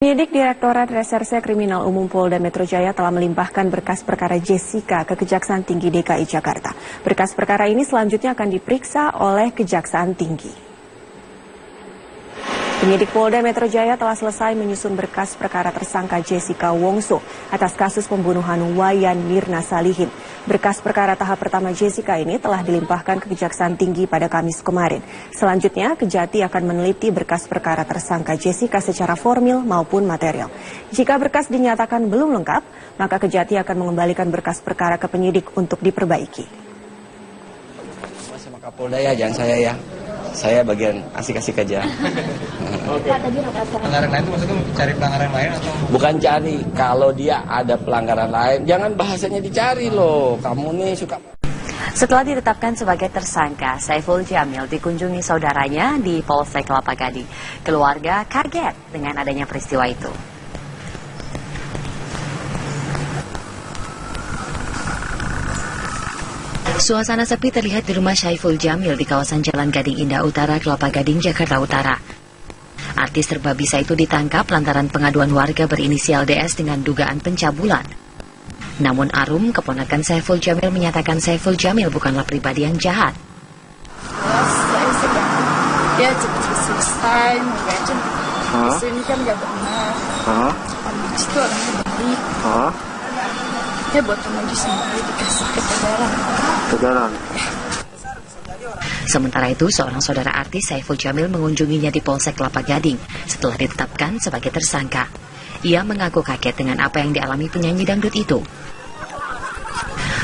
Penyidik Direktorat Reserse Kriminal Umum Polda Metro Jaya telah melimpahkan berkas perkara Jessica ke Kejaksaan Tinggi DKI Jakarta. Berkas perkara ini selanjutnya akan diperiksa oleh Kejaksaan Tinggi. Penyidik Polda Metro Jaya telah selesai menyusun berkas perkara tersangka Jessica Wongso atas kasus pembunuhan Wayan Mirna Salihin. Berkas perkara tahap pertama Jessica ini telah dilimpahkan ke Kejaksaan Tinggi pada Kamis kemarin. Selanjutnya, Kejati akan meneliti berkas perkara tersangka Jessica secara formil maupun material. Jika berkas dinyatakan belum lengkap, maka Kejati akan mengembalikan berkas perkara ke penyidik untuk diperbaiki. Sama Kapolda ya, jangan saya ya. Saya bagian asik-asik aja. Pelanggaran lain itu maksudnya cari pelanggaran lain atau? Bukan cari, kalau dia ada pelanggaran lain, jangan bahasanya dicari loh. Kamu nih suka. Setelah ditetapkan sebagai tersangka, Saiful Jamil dikunjungi saudaranya di Polsek Kelapa Gading. Keluarga kaget dengan adanya peristiwa itu. Suasana sepi terlihat di rumah Saiful Jamil di kawasan Jalan Gading Indah Utara, Kelapa Gading, Jakarta Utara. Artis serba bisa itu ditangkap lantaran pengaduan warga berinisial DS dengan dugaan pencabulan. Namun Arum, keponakan Saiful Jamil, menyatakan Saiful Jamil bukanlah pribadi yang jahat. Dia cepat selesai, ini kan nggak benar. Habis itu orangnya baik. Dia buat remaja sendiri dikasih ketegaran. Sementara itu, seorang saudara artis Saiful Jamil mengunjunginya di Polsek Kelapa Gading setelah ditetapkan sebagai tersangka. Ia mengaku kaget dengan apa yang dialami penyanyi dangdut itu.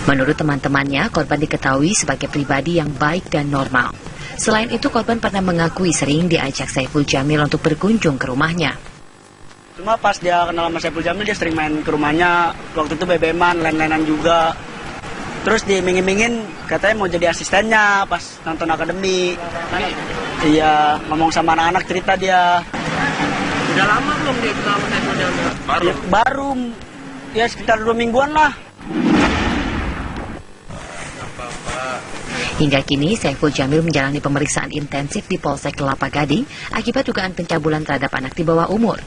Menurut teman-temannya, korban diketahui sebagai pribadi yang baik dan normal. Selain itu, korban pernah mengakui sering diajak Saiful Jamil untuk berkunjung ke rumahnya. Cuma pas dia kenal sama Saiful Jamil, dia sering main ke rumahnya. Waktu itu BBM-an, lain-lainan juga. Terus diiming-imingin katanya mau jadi asistennya pas nonton akademi. Iya, ngomong sama anak-anak, cerita dia. Udah lama belum dia kenal sama Saiful Jamil? Baru, ya sekitar 2 mingguan lah. Hingga kini, Saiful Jamil menjalani pemeriksaan intensif di Polsek Kelapa Gading akibat dugaan pencabulan terhadap anak di bawah umur.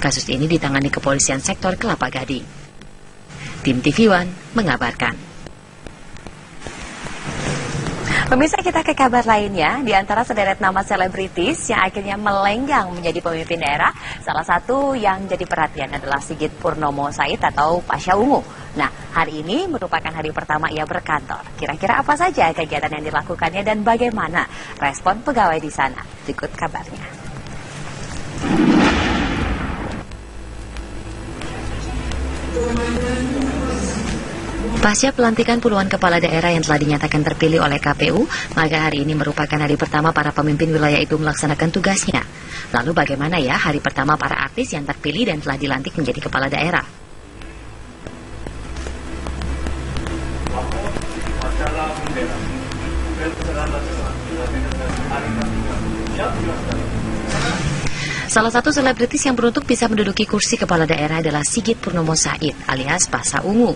Kasus ini ditangani Kepolisian Sektor Kelapa Gading. Tim TV One mengabarkan. Pemirsa, kita ke kabar lainnya. Di antara sederet nama selebritis yang akhirnya melenggang menjadi pemimpin daerah, salah satu yang jadi perhatian adalah Sigit Purnomo Said atau Pasha Ungu. Nah, hari ini merupakan hari pertama ia berkantor. Kira-kira apa saja kegiatan yang dilakukannya dan bagaimana respon pegawai di sana? Berikut kabarnya. Pasca pelantikan puluhan kepala daerah yang telah dinyatakan terpilih oleh KPU, maka hari ini merupakan hari pertama para pemimpin wilayah itu melaksanakan tugasnya. Lalu bagaimana ya hari pertama para artis yang terpilih dan telah dilantik menjadi kepala daerah? Salah satu selebritis yang beruntung bisa menduduki kursi kepala daerah adalah Sigit Purnomo Said alias Pasha Ungu.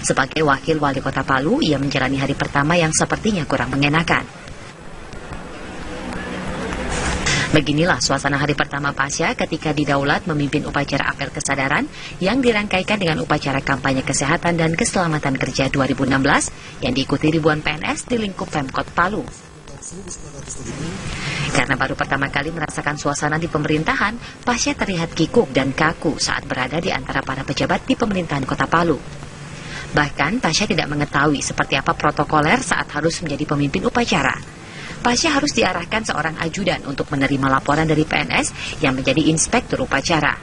Sebagai wakil wali kota Palu, ia menjalani hari pertama yang sepertinya kurang mengenakan. Beginilah suasana hari pertama Pasha ketika didaulat memimpin upacara apel kesadaran yang dirangkaikan dengan upacara kampanye kesehatan dan keselamatan kerja 2016 yang diikuti ribuan PNS di lingkup Pemkot Palu. Karena baru pertama kali merasakan suasana di pemerintahan, Pasha terlihat kikuk dan kaku saat berada di antara para pejabat di pemerintahan kota Palu. Bahkan, Pasha tidak mengetahui seperti apa protokoler saat harus menjadi pemimpin upacara. Pasha harus diarahkan seorang ajudan untuk menerima laporan dari PNS yang menjadi inspektur upacara.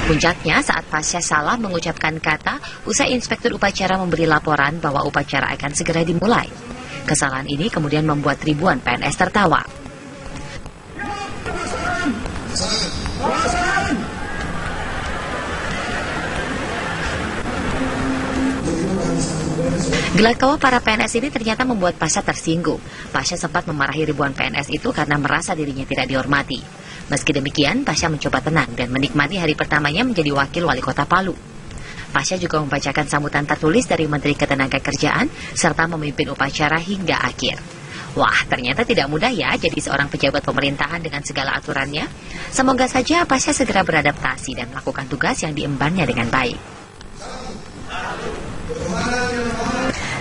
Puncaknya saat Pasha salah mengucapkan kata usai inspektur upacara memberi laporan bahwa upacara akan segera dimulai. Kesalahan ini kemudian membuat ribuan PNS tertawa. Gelak tawa para PNS ini ternyata membuat Pasha tersinggung. Pasha sempat memarahi ribuan PNS itu karena merasa dirinya tidak dihormati. Meski demikian, Pasha mencoba tenang dan menikmati hari pertamanya menjadi wakil wali kota Palu. Pasha juga membacakan sambutan tertulis dari Menteri Ketenagakerjaan serta memimpin upacara hingga akhir. Wah, ternyata tidak mudah ya jadi seorang pejabat pemerintahan dengan segala aturannya. Semoga saja Pasha segera beradaptasi dan melakukan tugas yang diembannya dengan baik.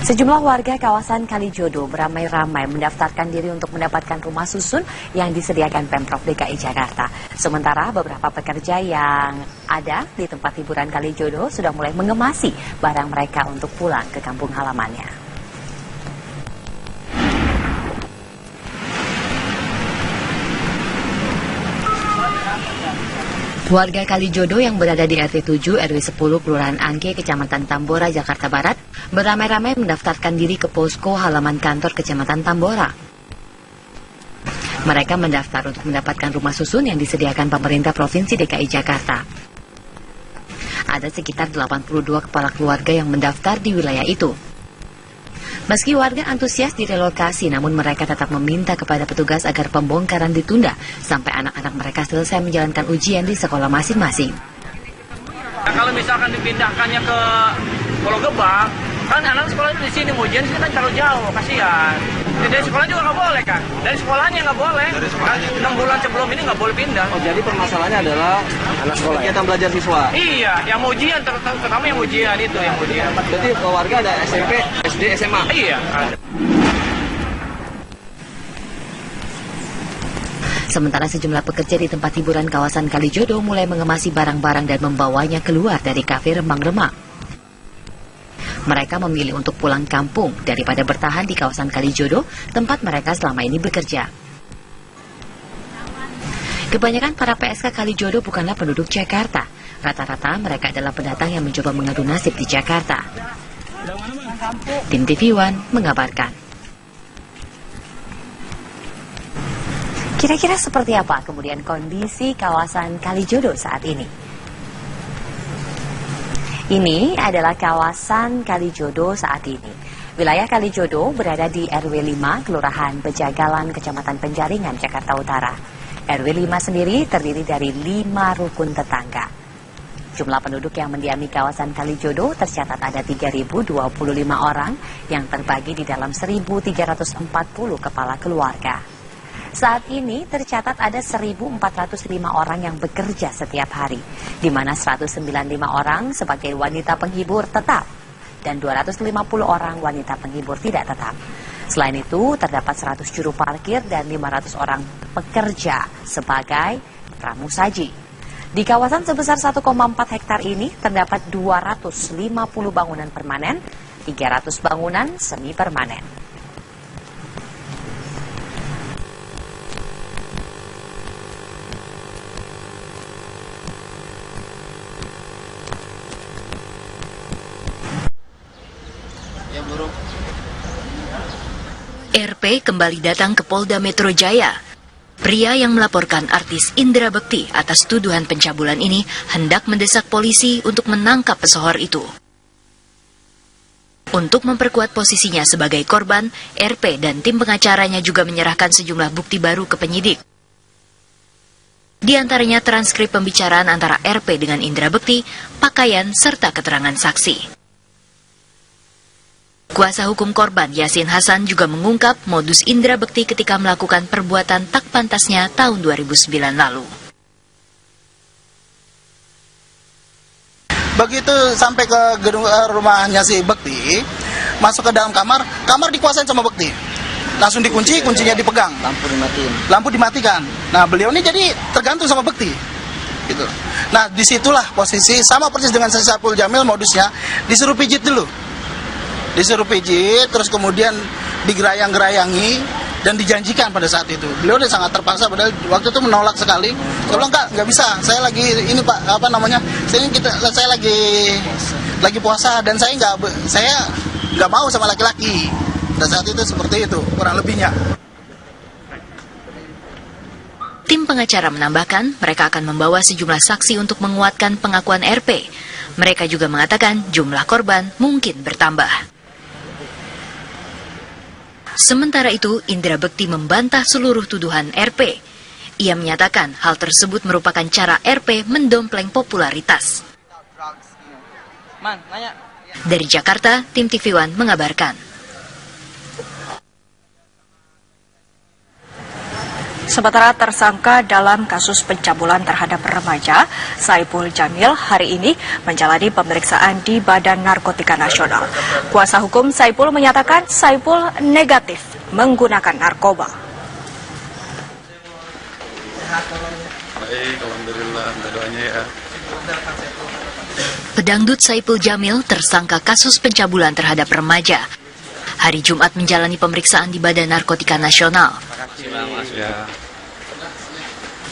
Sejumlah warga kawasan Kalijodo beramai-ramai mendaftarkan diri untuk mendapatkan rumah susun yang disediakan Pemprov DKI Jakarta. Sementara beberapa pekerja yang ada di tempat hiburan Kalijodo sudah mulai mengemasi barang mereka untuk pulang ke kampung halamannya. Warga Kalijodo yang berada di RT 7 RW 10 Kelurahan Angke, Kecamatan Tambora, Jakarta Barat beramai-ramai mendaftarkan diri ke posko halaman kantor Kecamatan Tambora. Mereka mendaftar untuk mendapatkan rumah susun yang disediakan pemerintah Provinsi DKI Jakarta. Ada sekitar 82 kepala keluarga yang mendaftar di wilayah itu. Meski warga antusias direlokasi, namun mereka tetap meminta kepada petugas agar pembongkaran ditunda sampai anak-anak mereka selesai menjalankan ujian di sekolah masing-masing. Nah, kalau misalkan dipindahkannya ke Pulau Gebang, kan anak sekolah itu di sini, ujian sini kan terlalu jauh, kasihan. Dari sekolah juga nggak boleh kan? Dari sekolahnya nggak boleh. Kan 6 bulan sebelum ini nggak boleh pindah. Oh, jadi permasalahannya adalah anak sekolah, kegiatan belajar siswa. Iya, yang ujian, terutama yang ujian itu yang ujian. Berarti warga ada SMP, SD, SMA? Iya, ada. Sementara sejumlah pekerja di tempat hiburan kawasan Kalijodo mulai mengemasi barang-barang dan membawanya keluar dari kafe remang-remang. Mereka memilih untuk pulang kampung daripada bertahan di kawasan Kalijodo, tempat mereka selama ini bekerja. Kebanyakan para PSK Kalijodo bukanlah penduduk Jakarta. Rata-rata mereka adalah pendatang yang mencoba mengadu nasib di Jakarta. Tim TV One mengabarkan. Kira-kira seperti apa kemudian kondisi kawasan Kalijodo saat ini? Ini adalah kawasan Kalijodo saat ini. Wilayah Kalijodo berada di RW 5, Kelurahan Bejagalan, Kecamatan Penjaringan, Jakarta Utara. RW 5 sendiri terdiri dari 5 rukun tetangga. Jumlah penduduk yang mendiami kawasan Kalijodo tercatat ada 3.025 orang yang terbagi di dalam 1.340 kepala keluarga. Saat ini tercatat ada 1.405 orang yang bekerja setiap hari, di mana 195 orang sebagai wanita penghibur tetap dan 250 orang wanita penghibur tidak tetap. Selain itu, terdapat 100 juru parkir dan 500 orang pekerja sebagai pramusaji. Di kawasan sebesar 1,4 hektar ini terdapat 250 bangunan permanen, 300 bangunan semi permanen. RP kembali datang ke Polda Metro Jaya. Pria yang melaporkan artis Indra Bekti atas tuduhan pencabulan ini hendak mendesak polisi untuk menangkap pesohor itu. Untuk memperkuat posisinya sebagai korban, RP dan tim pengacaranya juga menyerahkan sejumlah bukti baru ke penyidik. Di antaranya transkrip pembicaraan antara RP dengan Indra Bekti, pakaian, serta keterangan saksi. Kuasa hukum korban Yasin Hasan juga mengungkap modus Indra Bekti ketika melakukan perbuatan tak pantasnya tahun 2009 lalu. Begitu sampai ke gedung rumahnya si Bekti, masuk ke dalam kamar dikuasain sama Bekti. Langsung dikunci, kuncinya dipegang. Lampu dimatikan. Nah, beliau ini jadi tergantung sama Bekti. Gitu. Nah, disitulah posisi sama persis dengan Saiful Jamil modusnya, disuruh pijit dulu. Disuruh pijit, terus kemudian digerayang-gerayangi dan dijanjikan pada saat itu. Beliau udah sangat terpaksa, padahal waktu itu menolak sekali. Saya bilang, nggak bisa, saya lagi ini Pak, saya lagi puasa dan saya nggak mau sama laki-laki. Pada saat itu seperti itu, kurang lebihnya. Tim pengacara menambahkan, mereka akan membawa sejumlah saksi untuk menguatkan pengakuan RP. Mereka juga mengatakan jumlah korban mungkin bertambah. Sementara itu, Indra Bekti membantah seluruh tuduhan RP. Ia menyatakan hal tersebut merupakan cara RP mendompleng popularitas. Dari Jakarta, tim TV One mengabarkan. Sementara tersangka dalam kasus pencabulan terhadap remaja, Saipul Jamil hari ini menjalani pemeriksaan di Badan Narkotika Nasional. Kuasa hukum Saipul menyatakan Saipul negatif menggunakan narkoba. Baik, alhamdulillah, doanya ya. Pedangdut Saipul Jamil tersangka kasus pencabulan terhadap remaja. Hari Jumat menjalani pemeriksaan di Badan Narkotika Nasional. Ya.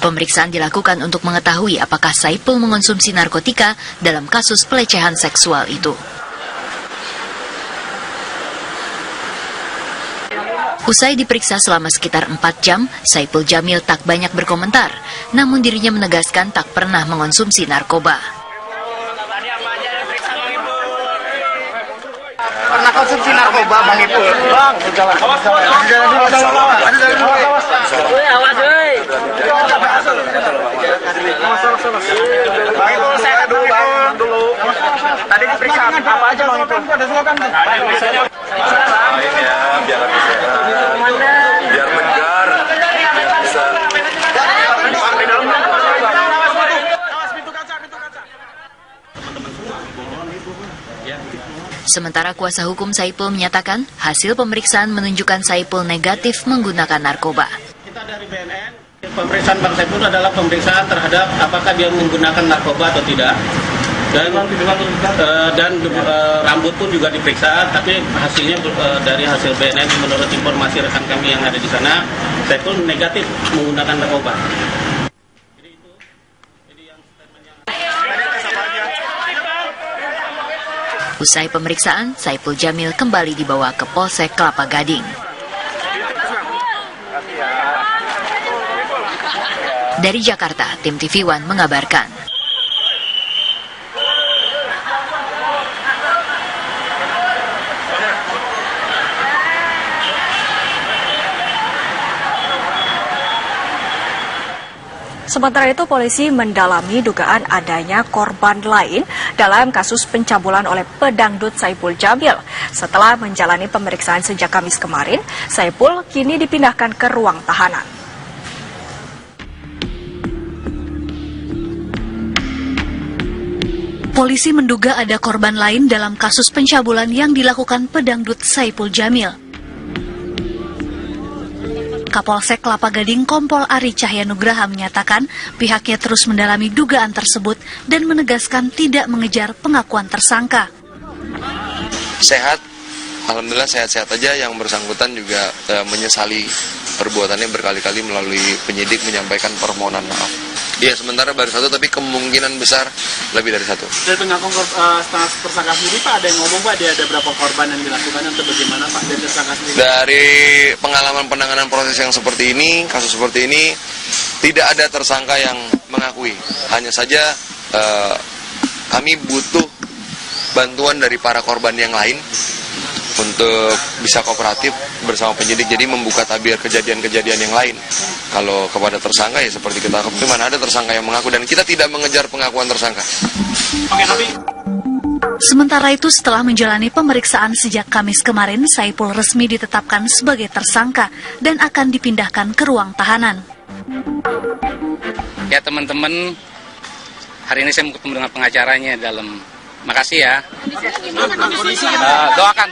Pemeriksaan dilakukan untuk mengetahui apakah Saipul mengonsumsi narkotika dalam kasus pelecehan seksual itu. Usai diperiksa selama sekitar 4 jam, Saipul Jamil tak banyak berkomentar, namun dirinya menegaskan tak pernah mengonsumsi narkoba. Pernah konsumsi narkoba, Bang Ipul? Bang, Bang Ipul, saya dulu. Tadi diperiksa apa aja, Bang Ipul? Main ya, biar bisa. Biar menjar. Biar bisa. Sementara kuasa hukum Saipul menyatakan hasil pemeriksaan menunjukkan Saipul negatif menggunakan narkoba. Kita dari BNN, pemeriksaan Bang Saipul adalah pemeriksaan terhadap apakah dia menggunakan narkoba atau tidak. Dan rambut pun juga diperiksa, tapi hasilnya dari hasil BNN menurut informasi rekan kami yang ada di sana, Saipul negatif menggunakan narkoba. Usai pemeriksaan, Saipul Jamil kembali dibawa ke Polsek Kelapa Gading. Dari Jakarta, tim TV One mengabarkan. Sementara itu, polisi mendalami dugaan adanya korban lain dalam kasus pencabulan oleh pedangdut Saipul Jamil. Setelah menjalani pemeriksaan sejak Kamis kemarin, Saipul kini dipindahkan ke ruang tahanan. Polisi menduga ada korban lain dalam kasus pencabulan yang dilakukan pedangdut Saipul Jamil. Kapolsek Kelapa Gading Kompol Ari Cahyanugraha menyatakan pihaknya terus mendalami dugaan tersebut dan menegaskan tidak mengejar pengakuan tersangka. Sehat, alhamdulillah sehat-sehat aja. Yang bersangkutan juga menyesali perbuatannya berkali-kali melalui penyidik menyampaikan permohonan maaf. Iya, sementara baru satu, tapi kemungkinan besar lebih dari satu. Dari pengakuan tersangka sendiri, Pak, ada yang ngomong, Pak, dia ada berapa korban yang dilakukan atau bagaimana, Pak, dari tersangka sendiri? Dari pengalaman penanganan proses yang seperti ini, kasus seperti ini, tidak ada tersangka yang mengakui. Hanya saja kami butuh bantuan dari para korban yang lain untuk bisa kooperatif bersama penyidik, jadi membuka tabir kejadian-kejadian yang lain. Kalau kepada tersangka ya seperti kita, mana ada tersangka yang mengaku, dan kita tidak mengejar pengakuan tersangka. Sementara itu, setelah menjalani pemeriksaan sejak Kamis kemarin, Saipul resmi ditetapkan sebagai tersangka dan akan dipindahkan ke ruang tahanan. Ya teman-teman, hari ini saya mau ketemu dengan pengacaranya dalam. Makasih ya. Doakan.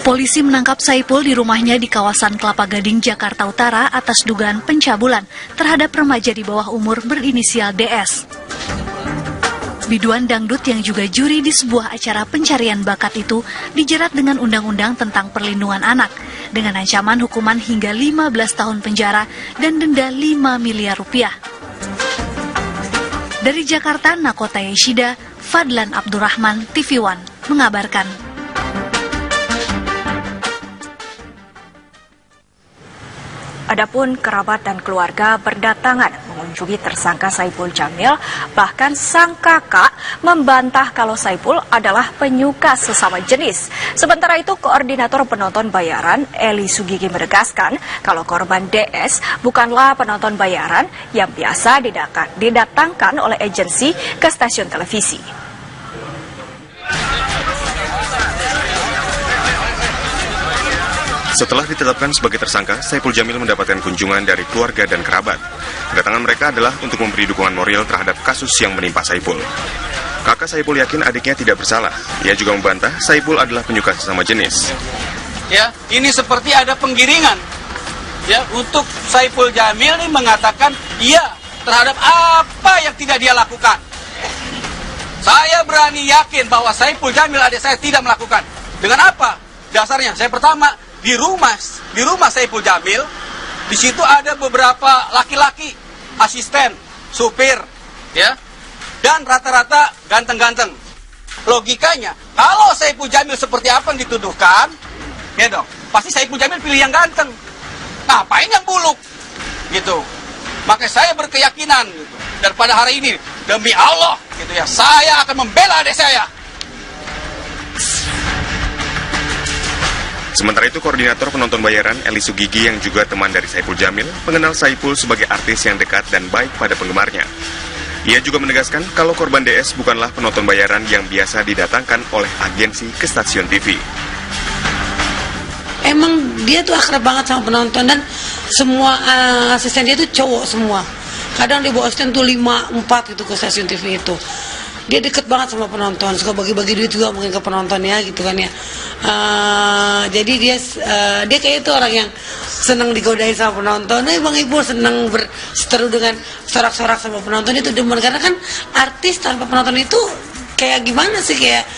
Polisi menangkap Saipul di rumahnya di kawasan Kelapa Gading, Jakarta Utara atas dugaan pencabulan terhadap remaja di bawah umur berinisial DS. Biduan dangdut yang juga juri di sebuah acara pencarian bakat itu dijerat dengan undang-undang tentang perlindungan anak dengan ancaman hukuman hingga 15 tahun penjara dan denda 5 miliar rupiah. Dari Jakarta, Nakota Yeshida, Fadlan Abdurrahman, TV One mengabarkan. Adapun kerabat dan keluarga berdatangan mengunjungi tersangka Saipul Jamil, bahkan sang kakak membantah kalau Saipul adalah penyuka sesama jenis. Sementara itu, koordinator penonton bayaran Eli Sugigi menegaskan kalau korban DS bukanlah penonton bayaran yang biasa didatangkan oleh agensi ke stasiun televisi. Setelah ditetapkan sebagai tersangka, Saipul Jamil mendapatkan kunjungan dari keluarga dan kerabat. Kedatangan mereka adalah untuk memberi dukungan moral terhadap kasus yang menimpa Saipul. Kakak Saipul yakin adiknya tidak bersalah. Ia juga membantah Saipul adalah penyuka sesama jenis. Ya, ini seperti ada penggiringan. Ya, untuk Saipul Jamil ini mengatakan iya terhadap apa yang tidak dia lakukan. Saya berani yakin bahwa Saipul Jamil adik saya tidak melakukan. Dengan apa? Dasarnya, saya pertama di rumah Saipul Jamil, di situ ada beberapa laki-laki, asisten, supir, ya, dan rata-rata ganteng-ganteng. Logikanya, kalau Saipul Jamil seperti apa yang dituduhkan, ya dong, pasti Saipul Jamil pilih yang ganteng. Ngapain yang buluk, gitu. Makanya saya berkeyakinan, gitu. Dan pada hari ini, demi Allah, gitu ya, saya akan membela adik saya. Sementara itu, koordinator penonton bayaran Eli Sugigi yang juga teman dari Saipul Jamil mengenal Saipul sebagai artis yang dekat dan baik pada penggemarnya. Ia juga menegaskan kalau korban DS bukanlah penonton bayaran yang biasa didatangkan oleh agensi ke stasiun TV. Emang dia tuh akrab banget sama penonton dan semua asisten dia tuh cowok semua. Kadang dia bawa asisten tuh 5-4 gitu ke stasiun TV itu. Dia deket banget sama penonton, suka bagi-bagi duit juga mungkin ke penonton ya gitu kan ya. Jadi dia kayak itu orang yang senang digodain sama penonton. Bang Ibu senang berseteru dengan sorak-sorak sama penonton, itu demen. Karena kan artis tanpa penonton itu kayak gimana sih, kayak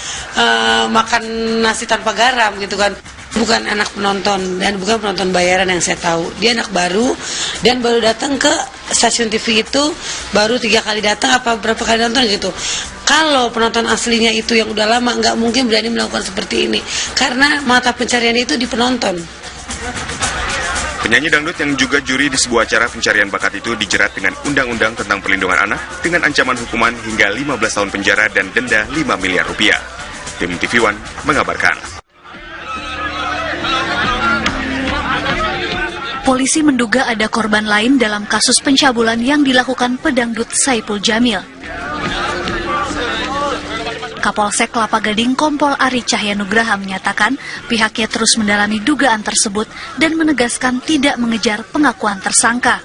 makan nasi tanpa garam gitu kan. Bukan anak penonton dan bukan penonton bayaran yang saya tahu. Dia anak baru dan baru datang ke stasiun TV itu baru 3 kali datang apa berapa kali nonton gitu. Kalau penonton aslinya itu yang udah lama nggak mungkin berani melakukan seperti ini karena mata pencarian itu di penonton. Penyanyi dangdut yang juga juri di sebuah acara pencarian bakat itu dijerat dengan Undang-Undang tentang Perlindungan Anak dengan ancaman hukuman hingga 15 tahun penjara dan denda 5 miliar rupiah. Tim TV One mengabarkan. Polisi menduga ada korban lain dalam kasus pencabulan yang dilakukan pedangdut Saipul Jamil. Kapolsek Kelapa Gading Kompol Ari Cahyanugraha menyatakan pihaknya terus mendalami dugaan tersebut dan menegaskan tidak mengejar pengakuan tersangka.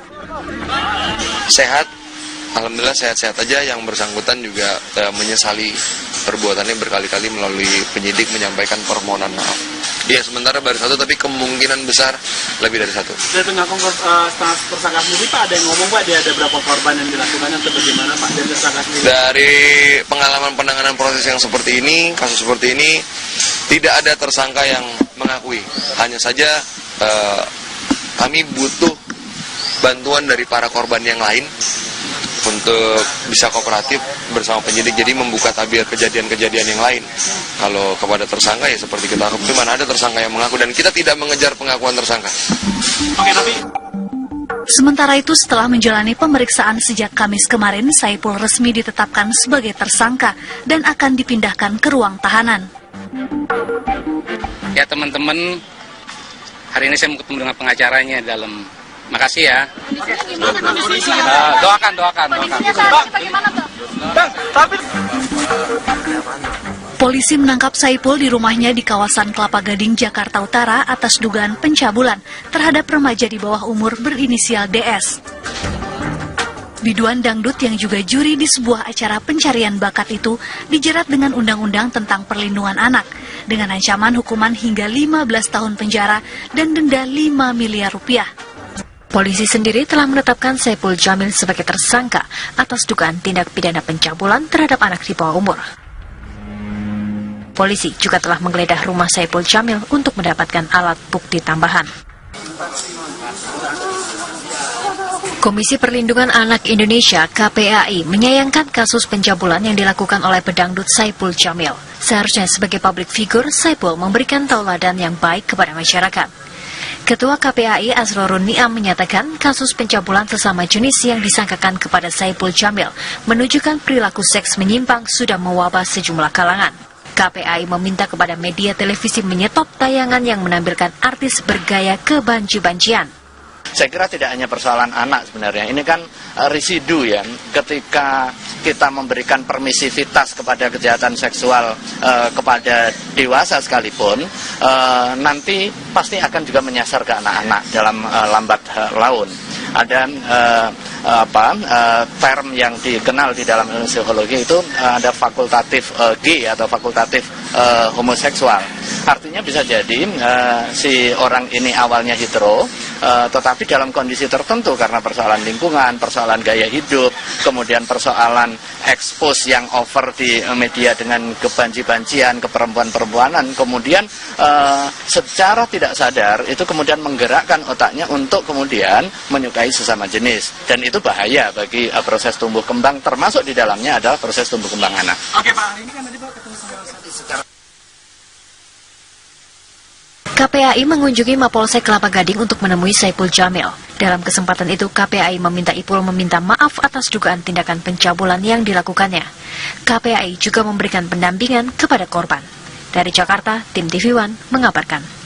Sehat, alhamdulillah sehat-sehat aja. Yang bersangkutan juga menyesali perbuatannya berkali-kali melalui penyidik menyampaikan permohonan maaf. Iya, sementara baru 1 tapi kemungkinan besar lebih dari 1. Dari pengakuan tersangka sendiri Pak, ada yang ngomong Pak, dia ada berapa korban yang dilakukan atau bagaimana Pak dari tersangka sendiri? Dari pengalaman penanganan proses yang seperti ini, kasus seperti ini, tidak ada tersangka yang mengakui. Hanya saja kami butuh bantuan dari para korban yang lain untuk bisa kooperatif bersama penyidik, jadi membuka tabir kejadian-kejadian yang lain. Kalau kepada tersangka ya seperti kita harus, mana ada tersangka yang mengaku dan kita tidak mengejar pengakuan tersangka. Oke, tapi Sementara itu, setelah menjalani pemeriksaan sejak Kamis kemarin, Saipul resmi ditetapkan sebagai tersangka dan akan dipindahkan ke ruang tahanan. Ya teman-teman, hari ini saya mau ketemu dengan pengacaranya dalam. Makasih ya. Doakan. Polisi menangkap Saipul di rumahnya di kawasan Kelapa Gading, Jakarta Utara atas dugaan pencabulan terhadap remaja di bawah umur berinisial DS. Biduan dangdut yang juga juri di sebuah acara pencarian bakat itu dijerat dengan Undang-Undang tentang Perlindungan Anak dengan ancaman hukuman hingga 15 tahun penjara dan denda 5 miliar rupiah. Polisi sendiri telah menetapkan Saipul Jamil sebagai tersangka atas dugaan tindak pidana pencabulan terhadap anak di bawah umur. Polisi juga telah menggeledah rumah Saipul Jamil untuk mendapatkan alat bukti tambahan. Komisi Perlindungan Anak Indonesia (KPAI) menyayangkan kasus pencabulan yang dilakukan oleh pedangdut Saipul Jamil. Seharusnya sebagai public figure, Saipul memberikan tauladan yang baik kepada masyarakat. Ketua KPAI Asrorun Niam menyatakan kasus pencabulan sesama jenis yang disangkakan kepada Saipul Jamil menunjukkan perilaku seks menyimpang sudah mewabah sejumlah kalangan. KPAI meminta kepada media televisi menyetop tayangan yang menampilkan artis bergaya kebanci-bancian. Saya kira tidak hanya persoalan anak sebenarnya, ini kan residu ya, ketika kita memberikan permisivitas kepada kejahatan seksual kepada dewasa sekalipun, nanti pasti akan juga menyasar ke anak-anak dalam lambat laun. Ada term yang dikenal di dalam ilmu psikologi itu ada fakultatif G atau fakultatif homoseksual. Artinya bisa jadi si orang ini awalnya hetero, tetapi dalam kondisi tertentu karena persoalan lingkungan, persoalan gaya hidup, kemudian persoalan expose yang over di media dengan kebanci-bancian, keperempuan-perempuanan, kemudian secara tidak sadar itu kemudian menggerakkan otaknya untuk kemudian menyukai sesama jenis, dan itu bahaya bagi proses tumbuh kembang, termasuk di dalamnya adalah proses tumbuh kembang anak. Oke Pak, hari ini kan tadi Pak ketemu sama secara KPAI mengunjungi Mapolsek Kelapa Gading untuk menemui Saipul Jamil. Dalam kesempatan itu, KPAI meminta Ipul meminta maaf atas dugaan tindakan pencabulan yang dilakukannya. KPAI juga memberikan pendampingan kepada korban. Dari Jakarta, tim TV One mengabarkan.